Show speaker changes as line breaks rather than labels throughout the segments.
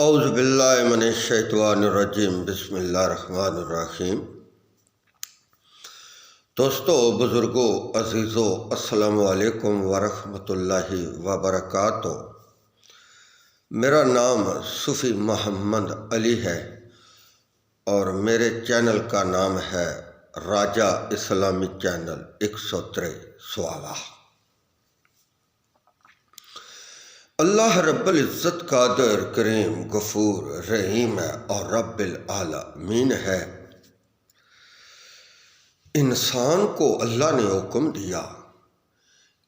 اعوذ باللہ من الشیطان الرجیم، بسم اللہ الرحمن الرحیم۔ دوستو، بزرگوں، عزیزوں، السلام علیکم ورحمۃ اللہ وبرکاتہ۔ میرا نام صوفی محمد علی ہے اور میرے چینل کا نام ہے راجہ اسلامی چینل 103 سواوا۔ اللہ رب العزت قادر، کریم، غفور، رحیم ہے اور رب العالمین ہے۔ انسان کو اللہ نے حکم دیا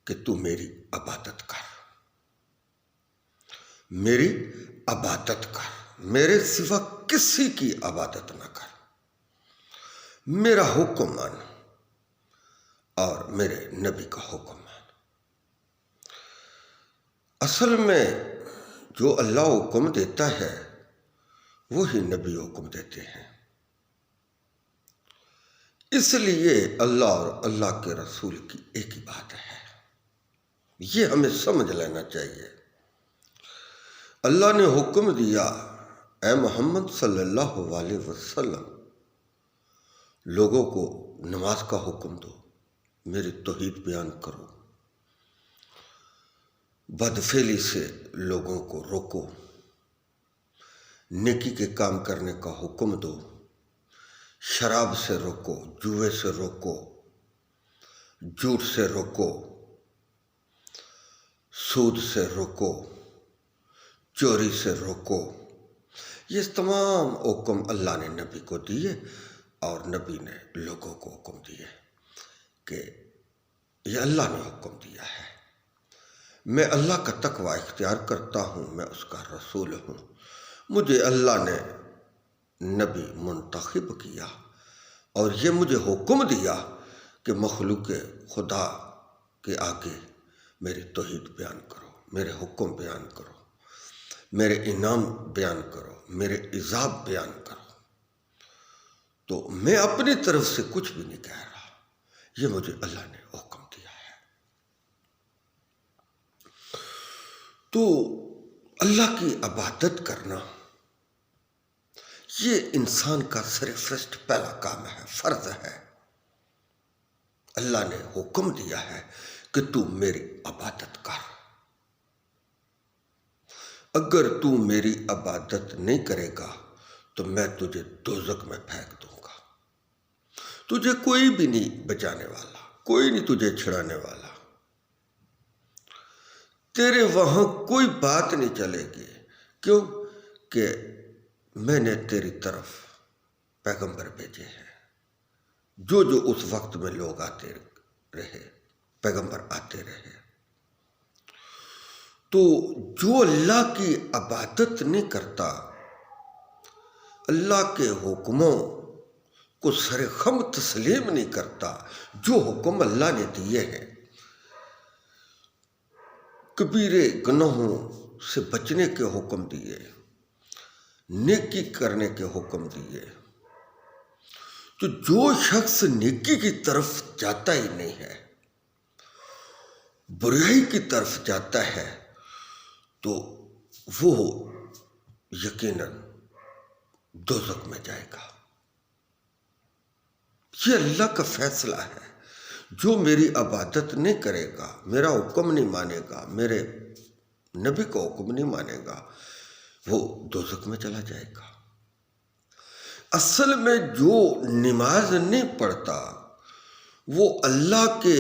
کہ تو میری عبادت کر، میری عبادت کر، میرے سوا کسی کی عبادت نہ کر، میرا حکم مان اور میرے نبی کا حکم مان۔ اصل میں جو اللہ حکم دیتا ہے وہی نبی حکم دیتے ہیں، اس لیے اللہ اور اللہ کے رسول کی ایک ہی بات ہے، یہ ہمیں سمجھ لینا چاہیے۔ اللہ نے حکم دیا، اے محمد صلی اللہ علیہ وسلم، لوگوں کو نماز کا حکم دو، میری توحید بیان کرو، بدفعلی سے لوگوں کو روکو، نیکی کے کام کرنے کا حکم دو، شراب سے روکو، جوئے سے روکو، جھوٹ سے روکو، سود سے روکو، چوری سے روکو۔ یہ تمام حکم اللہ نے نبی کو دیے اور نبی نے لوگوں کو حکم دیے کہ یہ اللہ نے حکم دیا ہے۔ میں اللہ کا تقوی اختیار کرتا ہوں، میں اس کا رسول ہوں، مجھے اللہ نے نبی منتخب کیا اور یہ مجھے حکم دیا کہ مخلوق خدا کے آگے میری توحید بیان کرو، میرے حکم بیان کرو، میرے انعام بیان کرو، میرے عذاب بیان کرو۔ تو میں اپنی طرف سے کچھ بھی نہیں کہہ رہا، یہ مجھے اللہ نے حکم دیا ہے۔ تو اللہ کی عبادت کرنا یہ انسان کا سرفرسٹ پہلا کام ہے، فرض ہے۔ اللہ نے حکم دیا ہے کہ تو میری عبادت کر۔ اگر تو میری عبادت نہیں کرے گا تو میں تجھے دوزخ میں پھینک دوں گا، تجھے کوئی بھی نہیں بچانے والا، کوئی نہیں تجھے چھڑانے والا، تیرے وہاں کوئی بات نہیں چلے گی۔ کیوں کہ میں نے تیری طرف پیغمبر بھیجے ہیں، جو اس وقت میں لوگ آتے رہے، پیغمبر آتے رہے۔ تو جو اللہ کی عبادت نہیں کرتا، اللہ کے حکموں کو سر خم تسلیم نہیں کرتا، جو حکم اللہ نے دیے ہیں، کبیرے گناہوں سے بچنے کے حکم دیے، نیکی کرنے کے حکم دیے، تو جو شخص نیکی کی طرف جاتا ہی نہیں ہے، برائی کی طرف جاتا ہے، تو وہ یقیناً دوزخ میں جائے گا۔ یہ اللہ کا فیصلہ ہے۔ جو میری عبادت نہیں کرے گا، میرا حکم نہیں مانے گا، میرے نبی کا حکم نہیں مانے گا، وہ دوزخ میں چلا جائے گا۔ اصل میں جو نماز نہیں پڑھتا وہ اللہ کے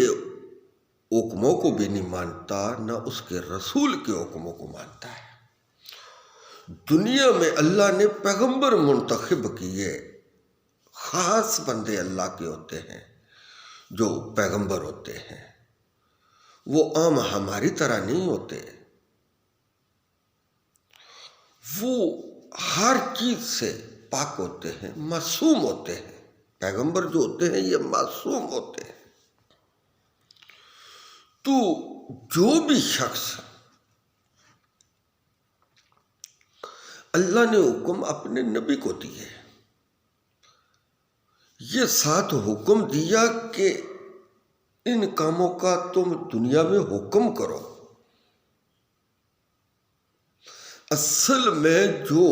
حکموں کو بھی نہیں مانتا، نہ اس کے رسول کے حکموں کو مانتا ہے۔ دنیا میں اللہ نے پیغمبر منتخب کیے، خاص بندے اللہ کے ہوتے ہیں جو پیغمبر ہوتے ہیں، وہ عام ہماری طرح نہیں ہوتے، وہ ہر چیز سے پاک ہوتے ہیں، معصوم ہوتے ہیں۔ پیغمبر جو ہوتے ہیں یہ معصوم ہوتے ہیں۔ تو جو بھی شخص اللہ نے حکم اپنے نبی کو دیے، یہ ساتھ حکم دیا کہ ان کاموں کا تم دنیا میں حکم کرو، اصل میں جو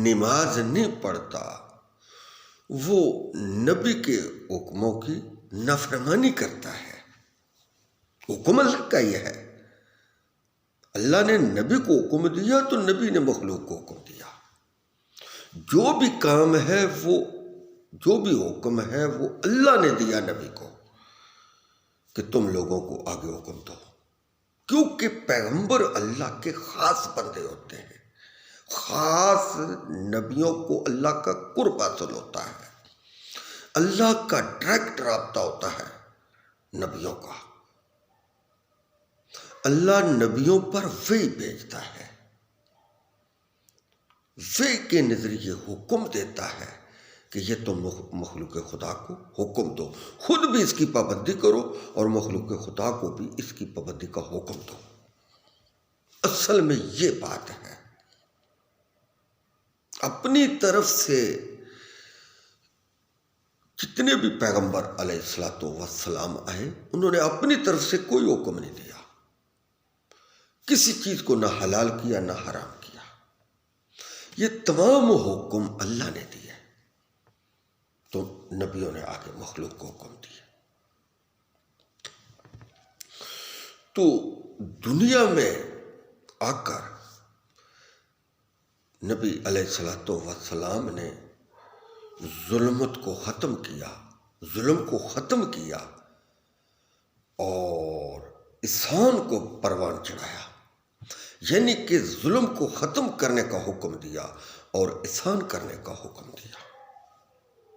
نماز نہیں پڑھتا وہ نبی کے حکموں کی نافرمانی کرتا ہے. حکم اللہ کا یہ ہے. اللہ نے نبی کو حکم دیا تو نبی نے مخلوق کو حکم دیا. جو بھی کام ہے جو بھی حکم ہے وہ اللہ نے دیا نبی کو کہ تم لوگوں کو آگے حکم دو. کیونکہ پیغمبر اللہ کے خاص بندے ہوتے ہیں. خاص نبیوں کو اللہ کا قرب حاصل ہوتا ہے. اللہ کا ڈائریکٹ رابطہ ہوتا ہے نبیوں کا. اللہ نبیوں پر وحی بھیجتا ہے، وحی کے نظریے حکم دیتا ہے کہ یہ تم مخلوق خدا کو حکم دو. خود بھی اس کی پابندی کرو اور مخلوق خدا کو بھی اس کی پابندی کا حکم دو. اصل میں یہ بات ہے. اپنی طرف سے جتنے بھی پیغمبر علیہ الصلوۃ والسلام آئے انہوں نے اپنی طرف سے کوئی حکم نہیں دیا. کسی چیز کو نہ حلال کیا نہ حرام کیا. یہ تمام حکم اللہ نے دیے تو نبیوں نے آگے مخلوق کو حکم دیے. تو دنیا میں آ کر نبی علیہ الصلوۃ والسلام نے ظلمت کو ختم کیا، ظلم کو ختم کیا اور احسان کو پروان چڑھایا. یعنی کہ ظلم کو ختم کرنے کا حکم دیا اور احسان کرنے کا حکم دیا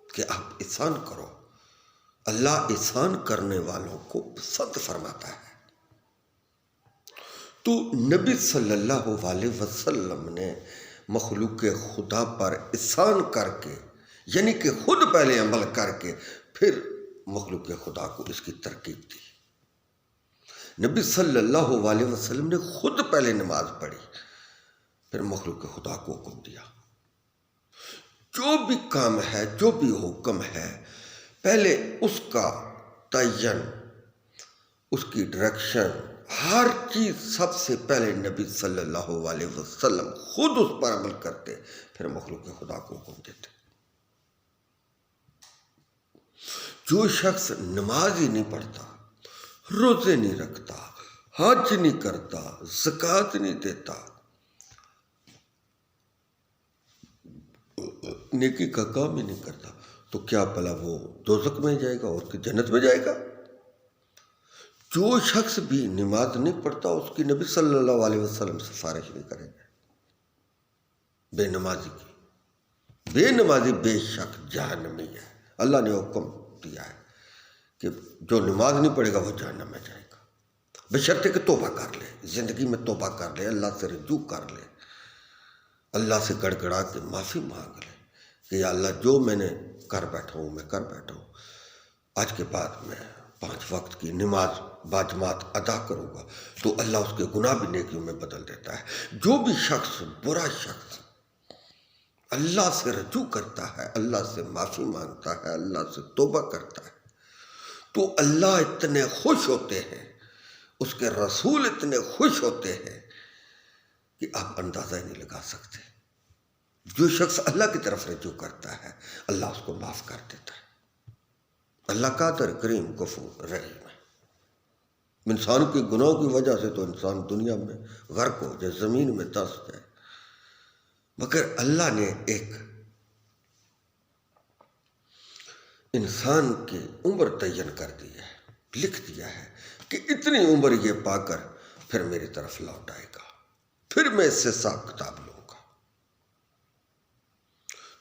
کہ آپ احسان کرو. اللہ احسان کرنے والوں کو پسند فرماتا ہے. تو نبی صلی اللہ علیہ وسلم نے مخلوق خدا پر احسان کر کے، یعنی کہ خود پہلے عمل کر کے پھر مخلوق خدا کو اس کی ترغیب دی. نبی صلی اللہ علیہ وسلم نے خود پہلے نماز پڑھی پھر مخلوق خدا کو حکم دیا. جو بھی کام ہے، جو بھی حکم ہے، پہلے اس کا تعین، اس کی ڈائریکشن، ہر چیز سب سے پہلے نبی صلی اللہ علیہ وسلم خود اس پر عمل کرتے پھر مخلوق خدا کو حکم دیتے. جو شخص نماز ہی نہیں پڑھتا، روزے نہیں رکھتا، حج نہیں کرتا، زکوٰۃ نہیں دیتا، نیکی کا کام ہی نہیں کرتا، تو کیا بھلا وہ دوزخ میں جائے گا اور کہ جنت میں جائے گا؟ جو شخص بھی نماز نہیں پڑھتا اس کی نبی صلی اللہ علیہ وسلم سفارش نہیں کریں گے. بے نمازی کی، بے نمازی بے شک جہنمی ہے. اللہ نے حکم دیا ہے کہ جو نماز نہیں پڑھے گا وہ جہنم میں جائے گا، بشرطے کہ توبہ کر لے، زندگی میں توبہ کر لے، اللہ سے رجوع کر لے، اللہ سے گڑ گڑا کے معافی مانگ لے کہ یا اللہ جو میں نے کر بیٹھا ہوں میں کر بیٹھا ہوں، آج کے بعد میں 5 وقت کی نماز باجماعت ادا کروں گا. تو اللہ اس کے گناہ بھی نیکیوں میں بدل دیتا ہے. جو بھی شخص، برا شخص اللہ سے رجوع کرتا ہے، اللہ سے معافی مانگتا ہے، اللہ سے توبہ کرتا ہے، تو اللہ اتنے خوش ہوتے ہیں، اس کے رسول اتنے خوش ہوتے ہیں کہ آپ اندازہ ہی نہیں لگا سکتے. جو شخص اللہ کی طرف رجوع کرتا ہے اللہ اس کو معاف کر دیتا ہے. اللہ قادر، کریم، غفور، رحیم ہے. انسان کے گناہوں کی وجہ سے تو انسان دنیا میں غرق ہو جائے، زمین میں دس جائے، مگر اللہ نے ایک انسان کی عمر تعین کر دی ہے، لکھ دیا ہے کہ اتنی عمر یہ پا کر پھر میری طرف لوٹ آئے گا، پھر میں اس سے حساب کتاب لوں گا.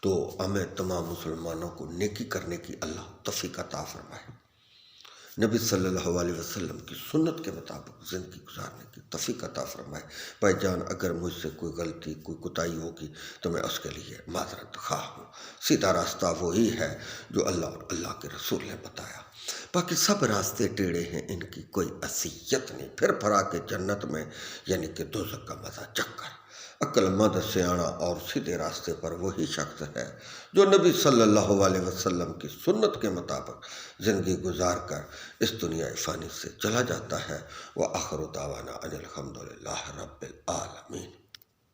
تو ہمیں تمام مسلمانوں کو نیکی کرنے کی اللہ توفیق عطا فرمائے. نبی صلی اللہ علیہ وسلم کی سنت کے مطابق زندگی گزارنے کی توفیق عطا فرمائے. بھائی جان، اگر مجھ سے کوئی غلطی، کوئی کوتاہی ہوگی تو میں اس کے لیے معذرت خواہ ہوں. سیدھا راستہ وہی ہے جو اللہ اور اللہ کے رسول نے بتایا. باقی سب راستے ٹیڑھے ہیں، ان کی کوئی حیثیت نہیں. پھر پھرا کے جنت میں یعنی کہ دوزخ کا مزہ چکھ کر. عقل مند، سیاںا اور سیدھے راستے پر وہی شخص ہے جو نبی صلی اللہ علیہ وسلم کی سنت کے مطابق زندگی گزار کر اس دنیا فانی سے چلا جاتا ہے. وآخر دعوانا ان الحمد للہ رب العالمین.